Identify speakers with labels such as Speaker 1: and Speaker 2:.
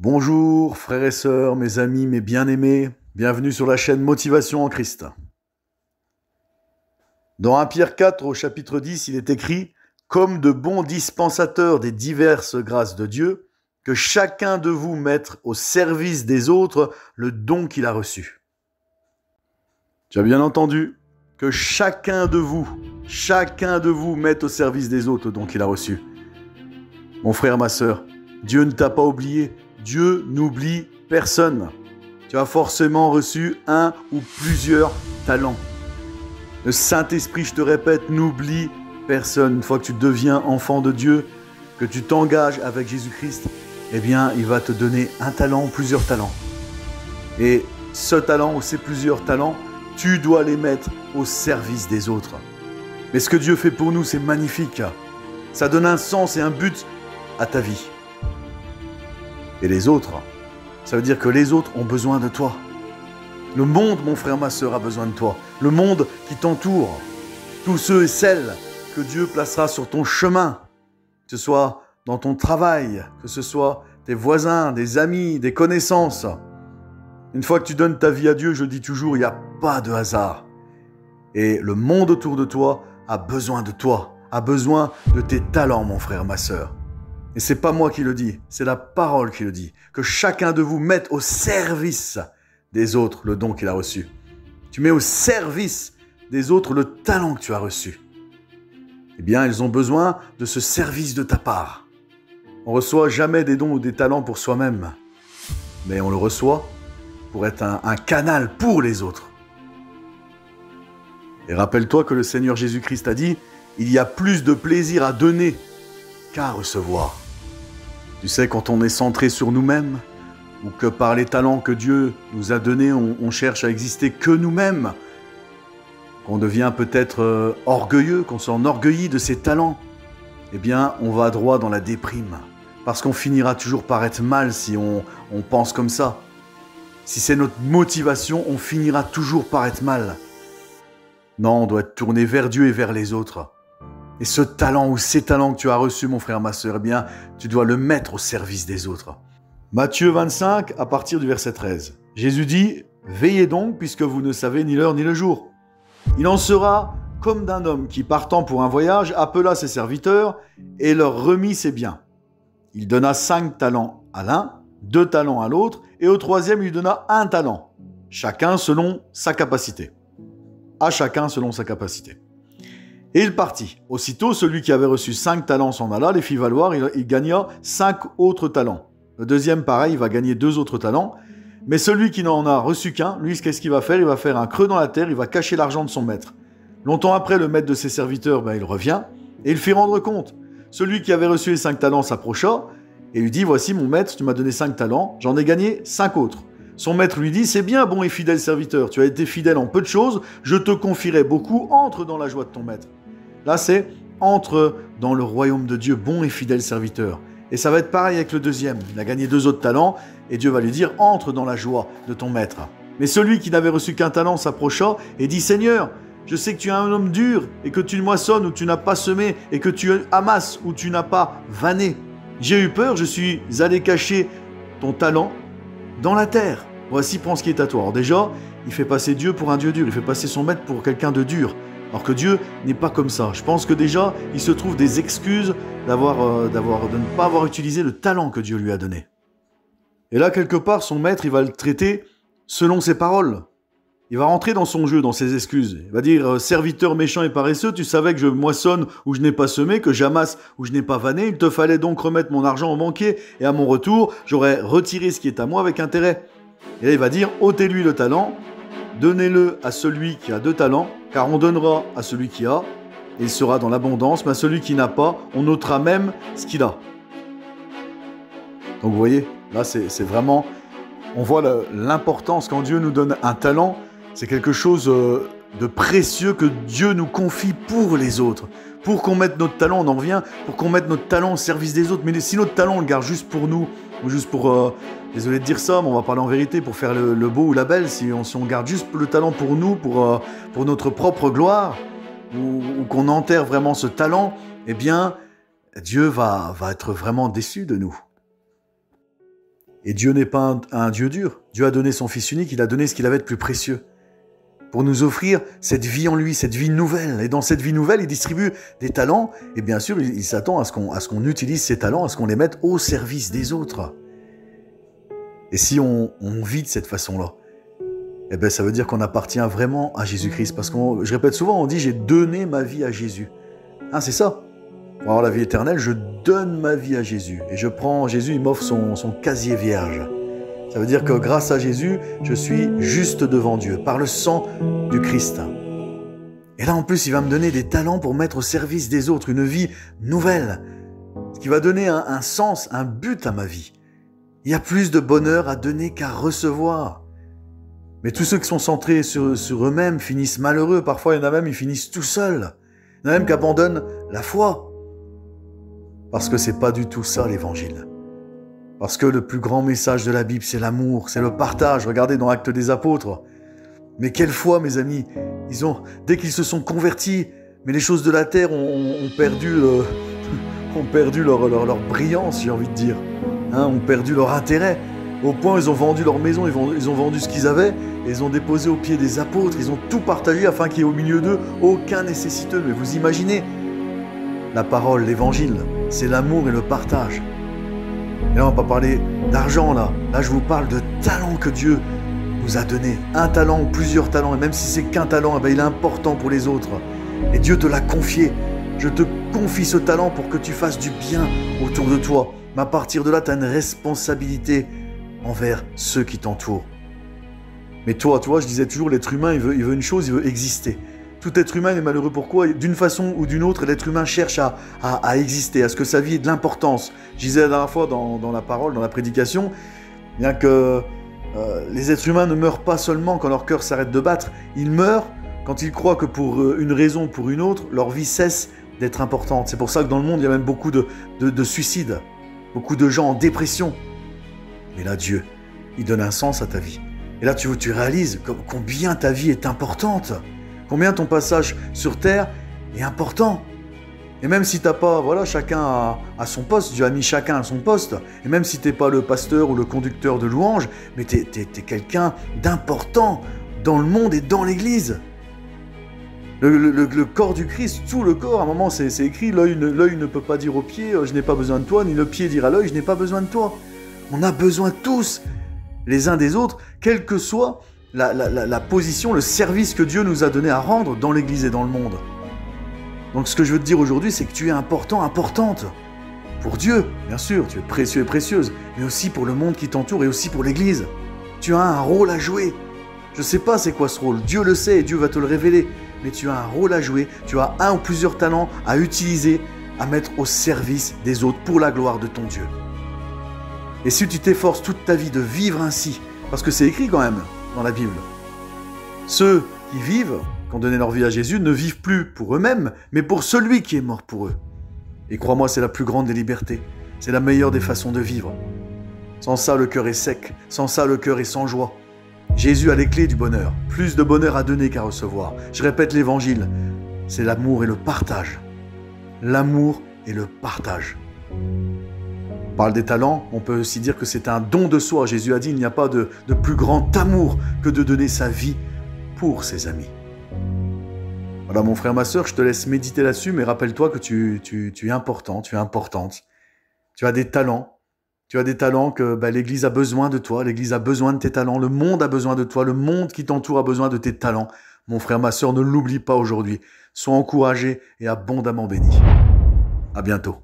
Speaker 1: Bonjour frères et sœurs, mes amis, mes bien-aimés, bienvenue sur la chaîne Motivation en Christ. Dans 1 Pierre 4 au chapitre 10, il est écrit « Comme de bons dispensateurs des diverses grâces de Dieu, que chacun de vous mette au service des autres le don qu'il a reçu. » Tu as bien entendu, que chacun de vous mette au service des autres le don qu'il a reçu. Mon frère, ma sœur, Dieu ne t'a pas oublié. Dieu n'oublie personne. Tu as forcément reçu un ou plusieurs talents. Le Saint-Esprit, je te répète, n'oublie personne. Une fois que tu deviens enfant de Dieu, que tu t'engages avec Jésus-Christ, eh bien, il va te donner un talent ou plusieurs talents. Et ce talent ou ces plusieurs talents, tu dois les mettre au service des autres. Mais ce que Dieu fait pour nous, c'est magnifique. Ça donne un sens et un but à ta vie. Et les autres, ça veut dire que les autres ont besoin de toi. Le monde, mon frère, ma sœur, a besoin de toi. Le monde qui t'entoure. Tous ceux et celles que Dieu placera sur ton chemin, que ce soit dans ton travail, que ce soit tes voisins, des amis, des connaissances. Une fois que tu donnes ta vie à Dieu, je dis toujours, il n'y a pas de hasard. Et le monde autour de toi a besoin de toi, a besoin de tes talents, mon frère, ma sœur. Et c'est pas moi qui le dis, c'est la parole qui le dit. Que chacun de vous mette au service des autres le don qu'il a reçu. Tu mets au service des autres le talent que tu as reçu. Eh bien, ils ont besoin de ce service de ta part. On ne reçoit jamais des dons ou des talents pour soi-même, mais on le reçoit pour être un canal pour les autres. Et rappelle-toi que le Seigneur Jésus-Christ a dit « Il y a plus de plaisir à donner qu'à recevoir ». Tu sais, quand on est centré sur nous-mêmes, ou que par les talents que Dieu nous a donnés, on cherche à exister que nous-mêmes, qu'on devient peut-être orgueilleux, qu'on s'enorgueillit de ses talents, eh bien, on va droit dans la déprime. Parce qu'on finira toujours par être mal si on pense comme ça. Si c'est notre motivation, on finira toujours par être mal. Non, on doit être tourné vers Dieu et vers les autres. Et ce talent ou ces talents que tu as reçus, mon frère, ma sœur, eh bien, tu dois le mettre au service des autres. Matthieu 25, à partir du verset 13. Jésus dit « Veillez donc, puisque vous ne savez ni l'heure ni le jour. Il en sera comme d'un homme qui, partant pour un voyage, appela ses serviteurs et leur remit ses biens. Il donna 5 talents à l'un, 2 talents à l'autre, et au troisième, il lui donna 1 talent, chacun selon sa capacité. À chacun selon sa capacité. Et il partit. Aussitôt, celui qui avait reçu 5 talents s'en alla, les fit valoir, il gagna 5 autres talents. Le deuxième, pareil, il va gagner 2 autres talents. Mais celui qui n'en a reçu qu'un, lui, qu'est-ce qu'il va faire? Il va faire un creux dans la terre, il va cacher l'argent de son maître. Longtemps après, le maître de ses serviteurs, il revient et il fit rendre compte. Celui qui avait reçu les 5 talents s'approcha et lui dit « Voici mon maître, tu m'as donné 5 talents, j'en ai gagné 5 autres. » Son maître lui dit « C'est bien, bon et fidèle serviteur, tu as été fidèle en peu de choses, je te confierai beaucoup, entre dans la joie de ton maître. » Là, c'est « Entre dans le royaume de Dieu, bon et fidèle serviteur. » Et ça va être pareil avec le deuxième. Il a gagné 2 autres talents et Dieu va lui dire « Entre dans la joie de ton maître. » Mais celui qui n'avait reçu qu'un talent s'approcha et dit « Seigneur, je sais que tu es un homme dur et que tu moissonnes où tu n'as pas semé et que tu amasses où tu n'as pas vanné. J'ai eu peur, je suis allé cacher ton talent dans la terre. Voici, prends ce qui est à toi. » Alors déjà, il fait passer Dieu pour un Dieu dur. Il fait passer son maître pour quelqu'un de dur. Alors que Dieu n'est pas comme ça. Je pense que déjà, il se trouve des excuses de ne pas avoir utilisé le talent que Dieu lui a donné. Et là, quelque part, son maître, il va le traiter selon ses paroles. Il va rentrer dans son jeu, dans ses excuses. Il va dire « Serviteur méchant et paresseux, tu savais que je moissonne où je n'ai pas semé, que j'amasse où je n'ai pas vanné. Il te fallait donc remettre mon argent au banquier. Et à mon retour, j'aurais retiré ce qui est à moi avec intérêt. » Et là, il va dire « Ôtez-lui le talent, donnez-le à celui qui a 2 talents, car on donnera à celui qui a, et il sera dans l'abondance, mais à celui qui n'a pas, on ôtera même ce qu'il a. » Donc vous voyez, là c'est vraiment, on voit l'importance quand Dieu nous donne un talent, c'est quelque chose de précieux que Dieu nous confie pour les autres. Pour qu'on mette notre talent, on en revient, pour qu'on mette notre talent au service des autres. Mais si notre talent, on le garde juste pour nous, ou juste pour, désolé de dire ça, mais on va parler en vérité, pour faire le beau ou la belle, si on garde juste le talent pour nous, pour notre propre gloire, ou qu'on enterre vraiment ce talent, eh bien, Dieu va être vraiment déçu de nous. Et Dieu n'est pas un Dieu dur. Dieu a donné son Fils unique, il a donné ce qu'il avait de plus précieux pour nous offrir cette vie en lui, cette vie nouvelle. Et dans cette vie nouvelle, il distribue des talents. Et bien sûr, il s'attend à ce qu'on utilise ces talents, à ce qu'on les mette au service des autres. Et si on vit de cette façon-là, eh bien, ça veut dire qu'on appartient vraiment à Jésus-Christ. Parce que, je répète souvent, on dit « j'ai donné ma vie à Jésus ». Hein, c'est ça. Pour avoir la vie éternelle, je donne ma vie à Jésus. Et je prends Jésus, il m'offre son casier vierge. Ça veut dire que grâce à Jésus, je suis juste devant Dieu, par le sang du Christ. Et là, en plus, il va me donner des talents pour mettre au service des autres, une vie nouvelle. Ce qui va donner un sens, un but à ma vie. Il y a plus de bonheur à donner qu'à recevoir. Mais tous ceux qui sont centrés sur eux-mêmes finissent malheureux. Parfois, il y en a même, ils finissent tout seuls. Il y en a même qui abandonnent la foi. Parce que c'est pas du tout ça, l'évangile. Parce que le plus grand message de la Bible, c'est l'amour, c'est le partage. Regardez dans Actes des Apôtres. Mais quelle foi, mes amis. Dès qu'ils se sont convertis, mais les choses de la terre ont perdu leur brillance, j'ai envie de dire. Ont perdu leur intérêt. Au point où ils ont vendu leur maison, ils ont vendu ce qu'ils avaient, et ils ont déposé aux pieds des apôtres, ils ont tout partagé afin qu'il y ait au milieu d'eux aucun nécessiteux. Mais vous imaginez, la parole, l'évangile, c'est l'amour et le partage. Et là, on va pas parler d'argent, là. Là, je vous parle de talent que Dieu nous a donné. Un talent ou plusieurs talents, et même si c'est qu'un talent, il est important pour les autres. Et Dieu te l'a confié. Je te confie ce talent pour que tu fasses du bien autour de toi. Mais à partir de là, tu as une responsabilité envers ceux qui t'entourent. Mais toi, je disais toujours, l'être humain, il veut une chose, il veut exister. Tout être humain est malheureux. Pourquoi ? D'une façon ou d'une autre, l'être humain cherche à exister, à ce que sa vie ait de l'importance. Je disais la dernière fois dans la parole, dans la prédication, bien que les êtres humains ne meurent pas seulement quand leur cœur s'arrête de battre, ils meurent quand ils croient que pour une raison ou pour une autre, leur vie cesse d'être importante. C'est pour ça que dans le monde, il y a même beaucoup de suicides, beaucoup de gens en dépression. Mais là, Dieu, il donne un sens à ta vie. Et là, tu réalises combien ta vie est importante, combien ton passage sur terre est important. Et même si t'as pas, chacun à son poste, Dieu a mis chacun à son poste, et même si t'es pas le pasteur ou le conducteur de louange, mais t'es quelqu'un d'important dans le monde et dans l'église. Le corps du Christ, tout le corps, à un moment c'est écrit, l'œil ne peut pas dire au pied, je n'ai pas besoin de toi, ni le pied dire à l'œil, je n'ai pas besoin de toi. On a besoin tous, les uns des autres, quelle que soit la position, le service que Dieu nous a donné à rendre dans l'église et dans le monde. Donc ce que je veux te dire aujourd'hui, c'est que tu es important, importante. Pour Dieu, bien sûr, tu es précieux et précieuse, mais aussi pour le monde qui t'entoure et aussi pour l'église. Tu as un rôle à jouer. Je ne sais pas c'est quoi ce rôle, Dieu le sait et Dieu va te le révéler. Mais tu as un rôle à jouer, tu as un ou plusieurs talents à utiliser, à mettre au service des autres pour la gloire de ton Dieu. Et si tu t'efforces toute ta vie de vivre ainsi, parce que c'est écrit quand même dans la Bible, ceux qui vivent, qui ont donné leur vie à Jésus, ne vivent plus pour eux-mêmes, mais pour celui qui est mort pour eux. Et crois-moi, c'est la plus grande des libertés, c'est la meilleure des façons de vivre. Sans ça, le cœur est sec, sans ça, le cœur est sans joie. Jésus a les clés du bonheur, plus de bonheur à donner qu'à recevoir. Je répète l'évangile, c'est l'amour et le partage. L'amour et le partage. On parle des talents, on peut aussi dire que c'est un don de soi. Jésus a dit, il n'y a pas de plus grand amour que de donner sa vie pour ses amis. Voilà mon frère, ma sœur, je te laisse méditer là-dessus, mais rappelle-toi que tu es important, tu es importante. Tu as des talents. Tu as des talents que l'Église a besoin de toi, l'Église a besoin de tes talents, le monde a besoin de toi, le monde qui t'entoure a besoin de tes talents. Mon frère, ma sœur, ne l'oublie pas aujourd'hui. Sois encouragé et abondamment béni. À bientôt.